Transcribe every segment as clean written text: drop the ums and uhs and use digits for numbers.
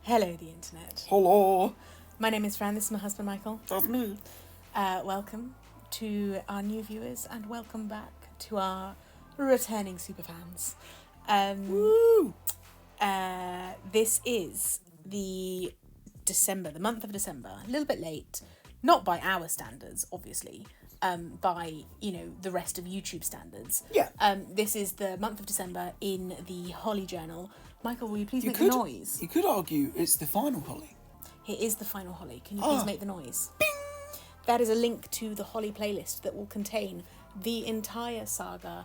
Hello, the internet. Hello. My name is Fran. This is my husband, Michael. That's me. Welcome to our new viewers and welcome back to our returning superfans. Woo! This is the month of December. A little bit late, not by our standards, obviously. By the rest of YouTube standards. Yeah. This is the month of December in the Holly Journal. Michael, will you please make the noise? You could argue it's the final Holly. It is the final Holly. Can you please make the noise? Bing! That is a link to the Holly playlist that will contain the entire saga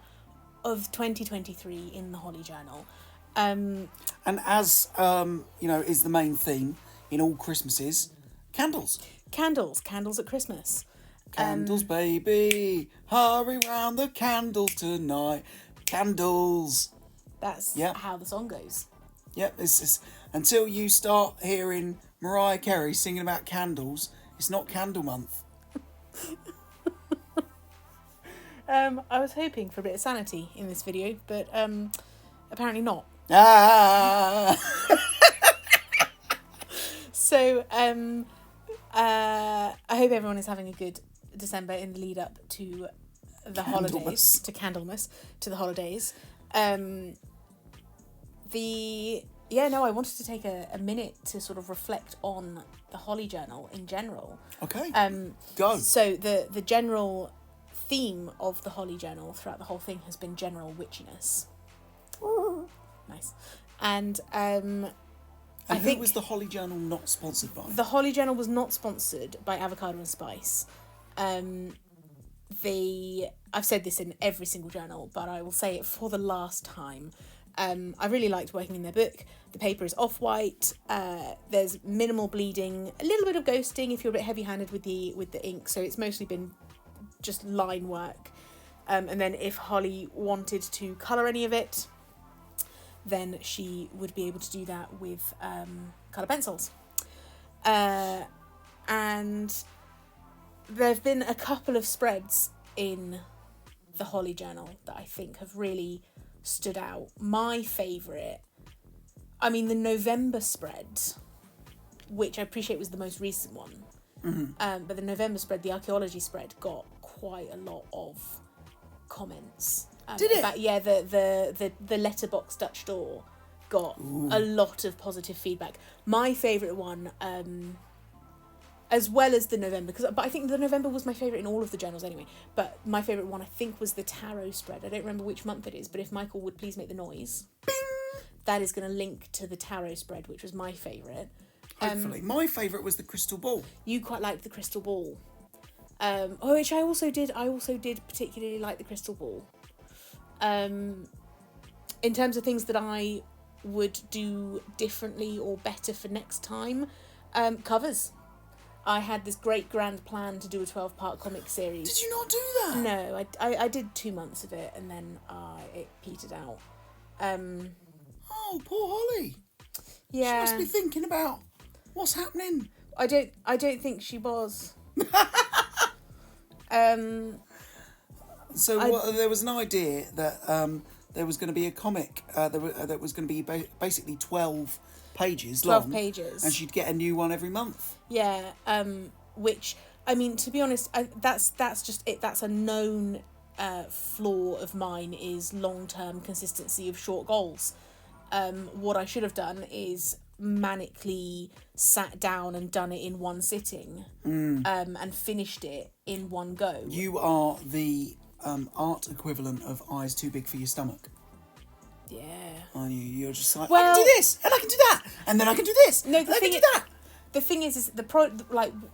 of 2023 in the Holly Journal. And as is the main theme in all Christmases, candles. Candles at Christmas. Candles, baby, hurry round the candles tonight. Candles. That's how the song goes. Yep, it's until you start hearing Mariah Carey singing about candles, it's not Candle Month. I was hoping for a bit of sanity in this video, but apparently not. Ah! So, I hope everyone is having a good December in the lead up to the holidays, to Candlemas, to the holidays. I wanted to take a minute to sort of reflect on the Holly Journal in general. Okay. Go. So the general theme of the Holly Journal throughout the whole thing has been general witchiness. Nice. And I think was the Holly Journal not sponsored by? The Holly Journal was not sponsored by Avocado and Spice. I've said this in every single journal, but I will say it for the last time. I really liked working in their book. The paper is off-white. There's minimal bleeding, a little bit of ghosting if you're a bit heavy-handed with the ink. So it's mostly been just line work. And then if Holly wanted to colour any of it, then she would be able to do that with colour pencils. And there have been a couple of spreads in the Holly Journal that I think have really stood out. My favourite, the November spread, which I appreciate was the most recent one. Mm-hmm. But the November spread, the archaeology spread, got quite a lot of comments. Did it? The letterbox Dutch door got a lot of positive feedback. My favourite one, as well as the November, but I think the November was my favourite in all of the journals anyway, but my favourite one I think was the tarot spread. I don't remember which month it is, but if Michael would please make the noise. Bing! That is going to link to the tarot spread, which was my favourite. Hopefully. My favourite was the crystal ball. You quite liked the crystal ball. Which I also did. I also did particularly like the crystal ball. In terms of things that I would do differently or better for next time, covers. I had this great grand plan to do a 12-part comic series. Did you not do that? No, I did 2 months of it and then it petered out. Oh, poor Holly. Yeah. She must be thinking about what's happening. I don't think she was. There was an idea that there was going to be a comic that was going to be basically 12 pages 12 long. pages. And she'd get a new one every month. Yeah, which, to be honest, that's just it. That's a known flaw of mine is long-term consistency of short goals. What I should have done is manically sat down and done it in one sitting and finished it in one go. You are the art equivalent of eyes too big for your stomach. Yeah. You're just like, well, I can do this, and I can do that, and then I can do this, no, and I can do that. The thing is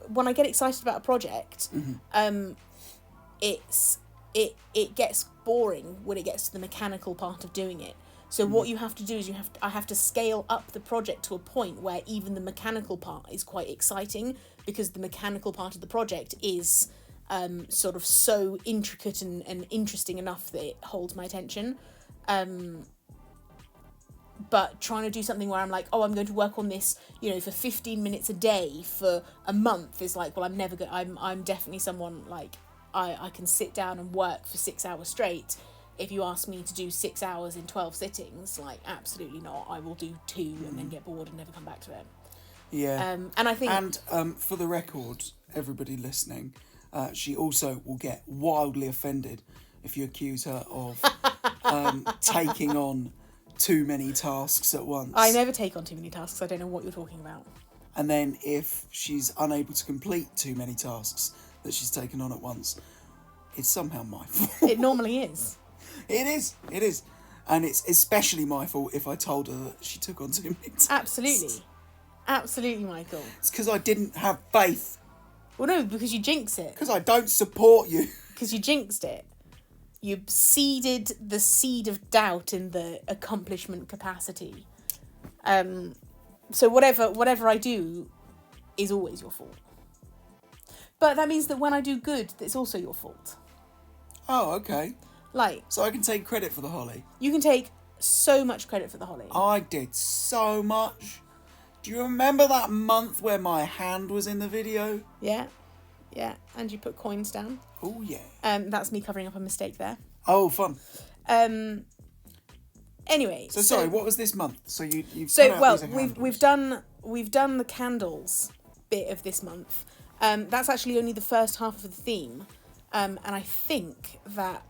when I get excited about a project, it gets boring when it gets to the mechanical part of doing it. So what you have to do is I have to scale up the project to a point where even the mechanical part is quite exciting, because the mechanical part of the project is sort of so intricate and interesting enough that it holds my attention. But trying to do something where I'm like, I'm going to work on this, for 15 minutes a day for a month is like, well, I'm definitely someone like I can sit down and work for 6 hours straight. if you ask me to do 6 hours in 12 sittings, like, absolutely not. I will do 2 and then get bored and never come back to it. Yeah. And I think... And for the record, everybody listening, she also will get wildly offended if you accuse her of taking on too many tasks at once. I never take on too many tasks. I don't know what you're talking about. And then if she's unable to complete too many tasks that she's taken on at once, it's somehow my fault. It normally is. It is. And it's especially my fault if I told her that she took on too many tasks. Absolutely, Michael. It's because I didn't have faith. Well, no, because you jinx it. Because I don't support you. Because you jinxed it. You seeded the seed of doubt in the accomplishment capacity. So whatever I do is always your fault. But that means that when I do good, it's also your fault. Oh, okay. Like... So I can take credit for the holly. You can take so much credit for the holly. I did so much. Do you remember that month where my hand was in the video? Yeah. And you put coins down. Oh, yeah. That's me covering up a mistake there. Oh, fun. Anyway. So sorry, what was this month? So you've we've done the candles bit of this month. That's actually only the first half of the theme. And I think that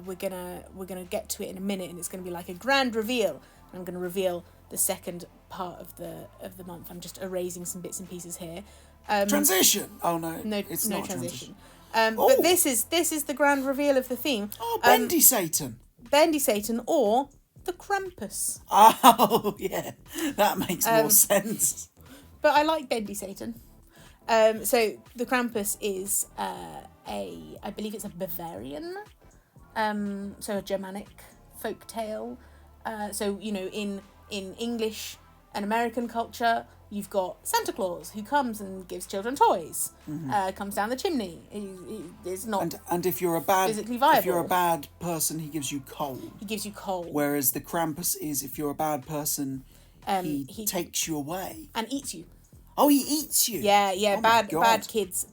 we're gonna get to it in a minute, and it's gonna be like a grand reveal. I'm gonna reveal the second part of the month. I'm just erasing some bits and pieces here. Transition. Oh no, it's not no transition. Oh. But this is the grand reveal of the theme. Oh, Bendy Satan. Bendy Satan, or the Krampus. Oh yeah, that makes more sense. But I like Bendy Satan. So the Krampus is I believe it's a Bavarian, so a Germanic folk tale. So in English and American culture, you've got Santa Claus who comes and gives children toys. Comes down the chimney. He is not and if you're a bad physically viable. If you're a bad person, he gives you coal. He gives you coal. Whereas the Krampus is, if you're a bad person, he takes you away and eats you. Oh, he eats you. Yeah. Oh bad kids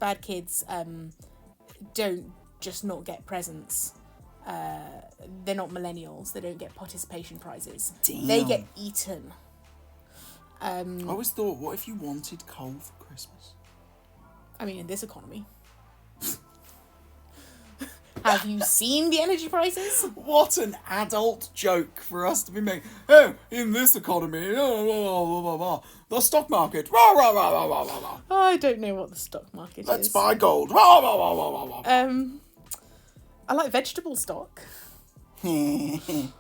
don't just not get presents. They're not millennials. They don't get participation prizes. Damn. They get eaten. I always thought, what if you wanted coal for Christmas? I mean, in this economy. Have you seen the energy prices? What an adult joke for us to be making. Oh, in this economy, the stock market. I don't know what the stock market is. Let's buy gold. I like vegetable stock. Anyway,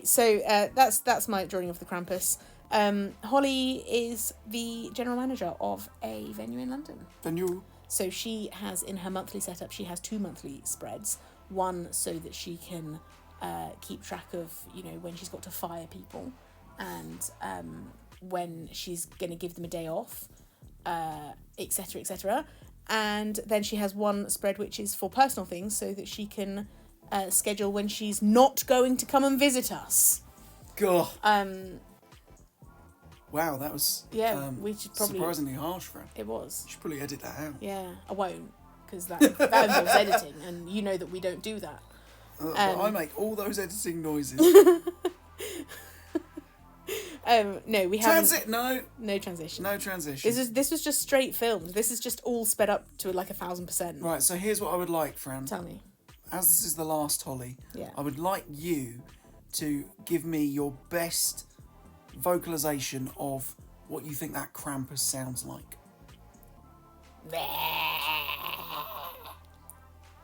so that's my drawing of the Krampus. Holly is the general manager of a venue in London. Venue. So she has, in her monthly setup, she has 2 monthly spreads. One so that she can keep track of, when she's got to fire people, and when she's going to give them a day off, etc., etc. And then she has one spread which is for personal things, so that she can schedule when she's not going to come and visit us. God. Wow, that was we should probably surprisingly harsh, Fran. It was. You should probably edit that out. Yeah, I won't, because that involves editing, and you know that we don't do that. But I make all those editing noises. No, we haven't. No transition. No transition. This was just straight filmed. This is just all sped up to like 1,000%. Right. So here's what I would like, Fran. Tell me. As this is the last Holly, yeah. I would like you to give me your best vocalization of what you think that Krampus sounds like.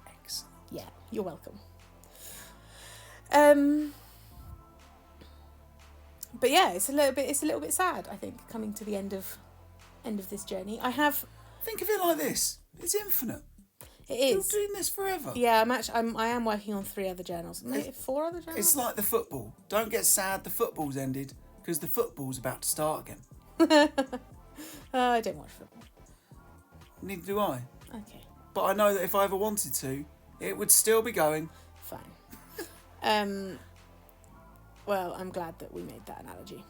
Excellent. Yeah, you're welcome. But yeah, it's a little bit sad, I think, coming to the end of this journey. Think of it like this. It's infinite. It is. You're doing this forever. Yeah, I am working on 3 other journals. 4 other journals? It's like the football. Don't get sad the football's ended, because the football's about to start again. I don't watch football. Neither do I. Okay. But I know that if I ever wanted to, it would still be going. Fine. Well, I'm glad that we made that analogy.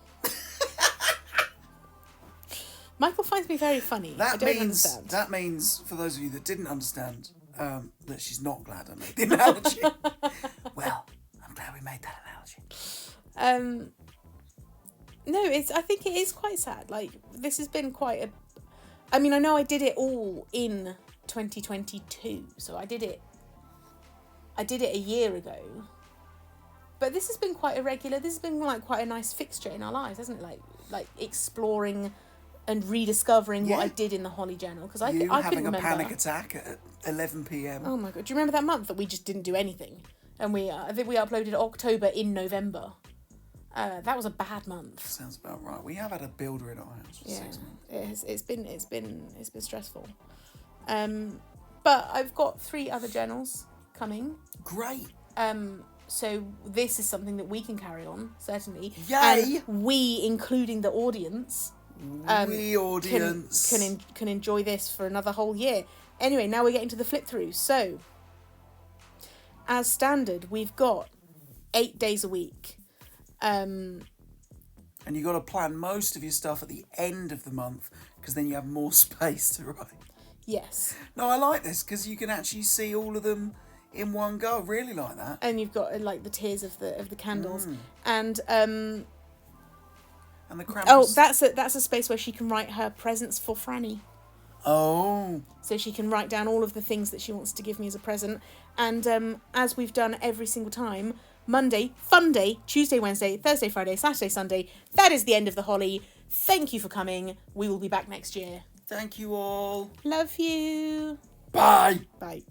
Michael finds me very funny. I don't understand. That means, for those of you that didn't understand, that she's not glad I made the analogy. No, I think it is quite sad. Like, this has been quite a... I mean, I know I did it all in 2022, so I did it a year ago. But this has been quite irregular. This has been like quite a nice fixture in our lives, hasn't it? Like exploring and rediscovering what I did in the Holly Journal, because I couldn't remember. Having a panic attack at 11 p.m. Oh my god! Do you remember that month that we just didn't do anything? And I think we uploaded October in November. That was a bad month. Sounds about right. We have had a builder in our house for 6 months. It's been stressful. But I've got 3 other journals coming. Great. So this is something that we can carry on, certainly. Yay! And we, including the audience, can enjoy this for another whole year. Anyway, now we're getting to the flip through. So, as standard, we've got 8 days a week. And you got to plan most of your stuff at the end of the month, because then you have more space to write. Yes. No, I like this because you can actually see all of them in one go. I really like that. And you've got like the tiers of the candles, and the Krampus. Oh, that's a space where she can write her presents for Franny. Oh. So she can write down all of the things that she wants to give me as a present. And as we've done every single time, Monday, fun day, Tuesday, Wednesday, Thursday, Friday, Saturday, Sunday. That is the end of the Holly. Thank you for coming. We will be back next year. Thank you all. Love you. Bye. Bye.